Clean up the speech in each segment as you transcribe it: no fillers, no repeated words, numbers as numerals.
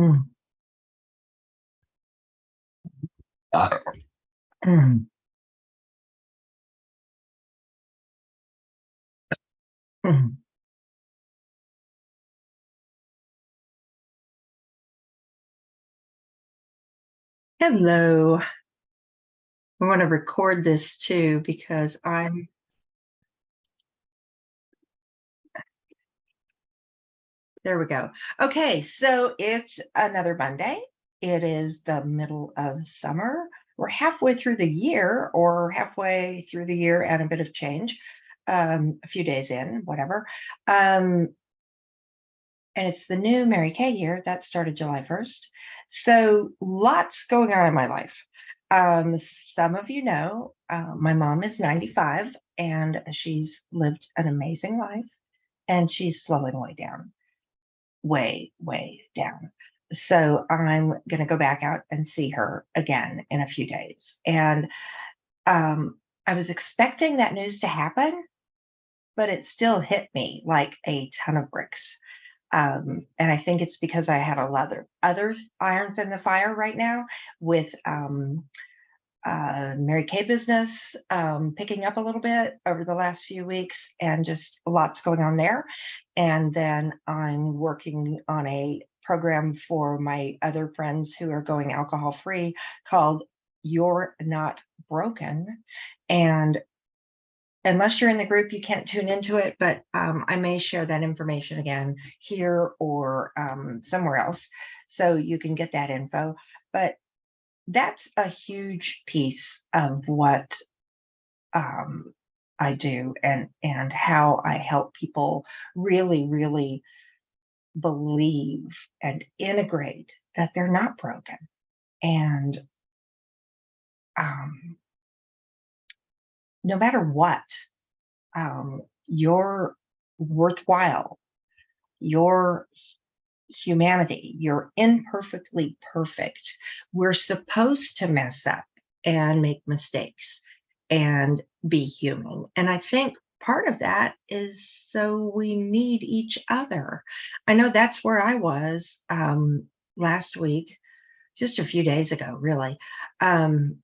Mm, mm, mm. Hello. I want to record this too because there we go. Okay, so it's another Monday. It is the middle of summer. We're halfway through the year, or halfway through the year and a bit of change, a few days in, whatever. Um, and it's the new Mary Kay year that started July 1st. So lots going on in my life. Some of you know, my mom is 95 and she's lived an amazing life and she's slowing way down, way down. So I'm going to go back out and see her again in a few days. And I was expecting that news to happen, but it still hit me like a ton of bricks. And I think it's because I had a lot of other irons in the fire right now with Mary Kay business picking up a little bit over the last few weeks and just lots going on there. And then I'm working on a program for my other friends who are going alcohol free called You're Not Broken. And unless you're in the group, you can't tune into it, but I may share that information again here or somewhere else so you can get that info. But that's a huge piece of what I do and how I help people really believe and integrate that they're not broken. And um, no matter what, you're worthwhile. Your humanity, you're imperfectly perfect. We're supposed to mess up and make mistakes and be human. And I think part of that is so we need each other. I know that's where I was last week, just a few days ago, really. Um,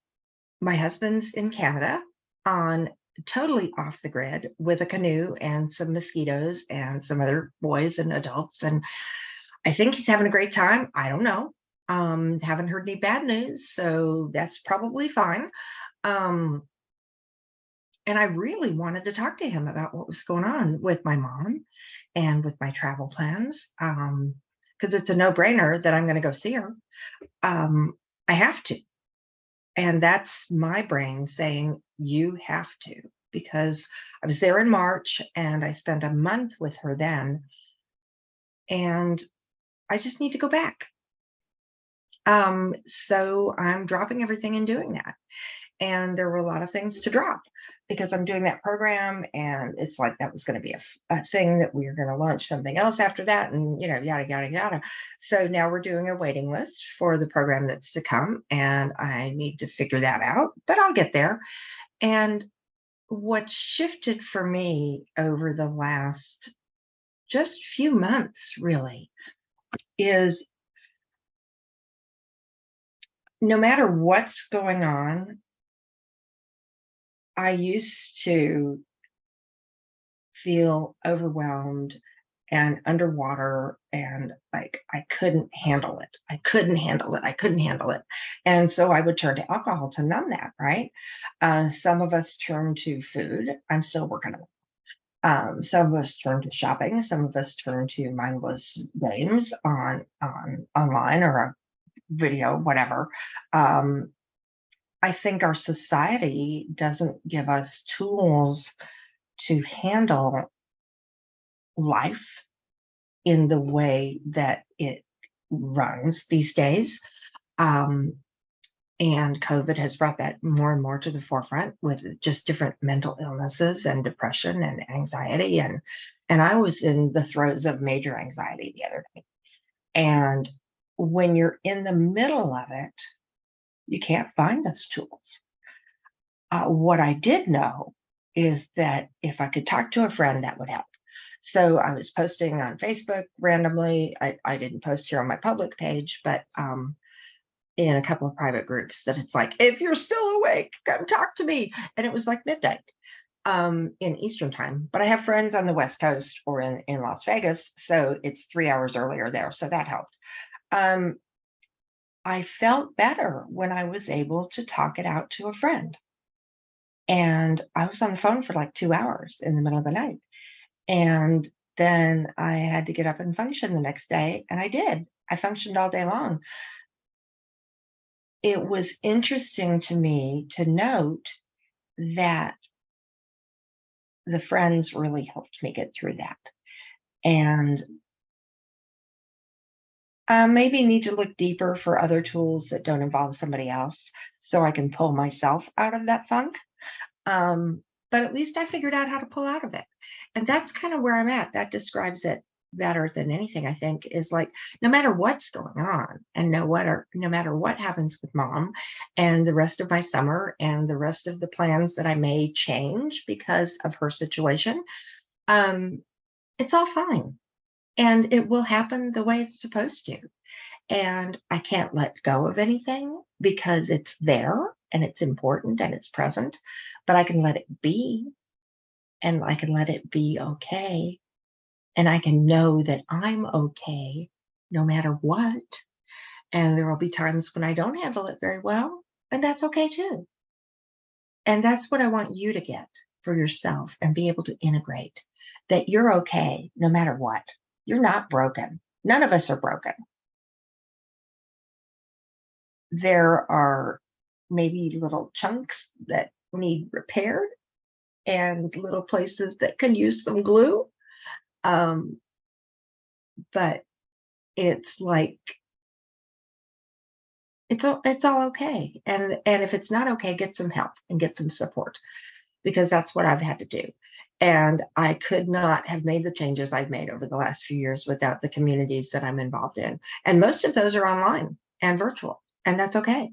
my husband's in Canada on totally off the grid with a canoe and some mosquitoes and some other boys and adults. And I think he's having a great time. I don't know. Haven't heard any bad news, so that's probably fine. Um, and I really wanted to talk to him about what was going on with my mom and with my travel plans. Because it's a no-brainer that I'm going to go see her. I have to. And that's my brain saying, you have to, because I was there in March and I spent a month with her then. And I just need to go back. So I'm dropping everything and doing that. And there were a lot of things to drop because I'm doing that program. And it's like that was going to be a thing that we were going to launch something else after that. And, yada. So now we're doing a waiting list for the program that's to come. And I need to figure that out, but I'll get there. And what's shifted for me over the last just few months, really, is no matter what's going on, I used to feel overwhelmed and underwater and like I couldn't handle it. I couldn't handle it. I couldn't handle it. And so I would turn to alcohol to numb that, right? Some of us turn to food. I'm still working on it. Some of us turn to shopping. Some of us turn to mindless games on online or a video, whatever. Um, I think our society doesn't give us tools to handle life in the way that it runs these days. Um, and COVID has brought that more and more to the forefront with just different mental illnesses and depression and anxiety. And I was in the throes of major anxiety the other day. And when you're in the middle of it, you can't find those tools. What I did know is that if I could talk to a friend, that would help. So I was posting on Facebook randomly. I didn't post here on my public page, but in a couple of private groups that it's like, if you're still awake, come talk to me. And it was like midnight in Eastern time. But I have friends on the West Coast or in Las Vegas, so it's 3 hours earlier there. So that helped. I felt better when I was able to talk it out to a friend. And I was on the phone for like 2 hours in the middle of the night. And then I had to get up and function the next day. And I did. I functioned all day long. It was interesting to me to note that the friends really helped me get through that. And maybe need to look deeper for other tools that don't involve somebody else so I can pull myself out of that funk. But at least I figured out how to pull out of it. And that's kind of where I'm at. That describes it better than anything, I think, is like no matter what's going on and no matter what happens with mom and the rest of my summer and the rest of the plans that I may change because of her situation, it's all fine. And it will happen the way it's supposed to. And I can't let go of anything because it's there and it's important and it's present, but I can let it be and I can let it be okay. And I can know that I'm okay no matter what. And there will be times when I don't handle it very well, and that's okay too. And that's what I want you to get for yourself and be able to integrate that you're okay no matter what. You're not broken. None of us are broken. There are maybe little chunks that need repaired and little places that can use some glue. But it's like it's all okay. And if it's not okay, get some help and get some support because that's what I've had to do. And I could not have made the changes I've made over the last few years without the communities that I'm involved in. And most of those are online and virtual, and that's okay.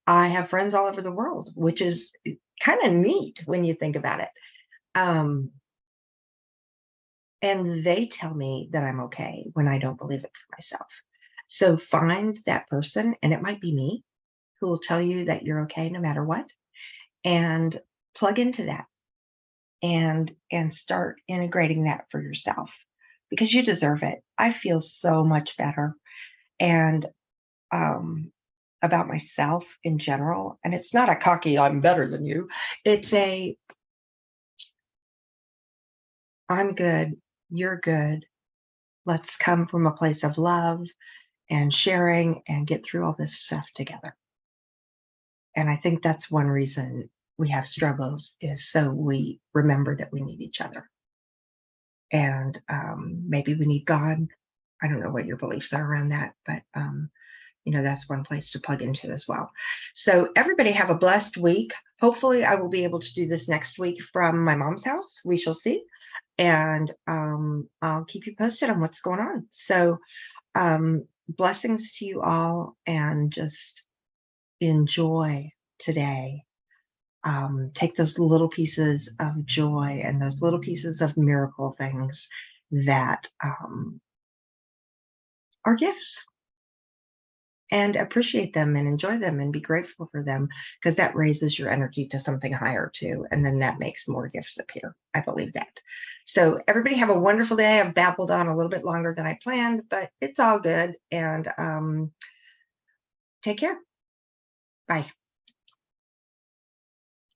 I have friends all over the world, which is kind of neat when you think about it. Um, and they tell me that I'm okay when I don't believe it for myself. So find that person, and it might be me, who will tell you that you're okay no matter what, and plug into that and start integrating that for yourself because you deserve it. I feel so much better and about myself in general. And it's not a cocky, I'm better than you. It's a, I'm good, you're good. Let's come from a place of love and sharing and get through all this stuff together. And I think that's one reason we have struggles is so we remember that we need each other. And maybe we need God. I don't know what your beliefs are around that, but that's one place to plug into as well. So everybody have a blessed week. Hopefully I will be able to do this next week from my mom's house. We shall see. And I'll keep you posted on what's going on. So blessings to you all and just enjoy today. Take those little pieces of joy and those little pieces of miracle things that are gifts and appreciate them and enjoy them and be grateful for them because that raises your energy to something higher too. And then that makes more gifts appear. I believe that. So everybody have a wonderful day. I've babbled on a little bit longer than I planned, but it's all good. And take care. Bye.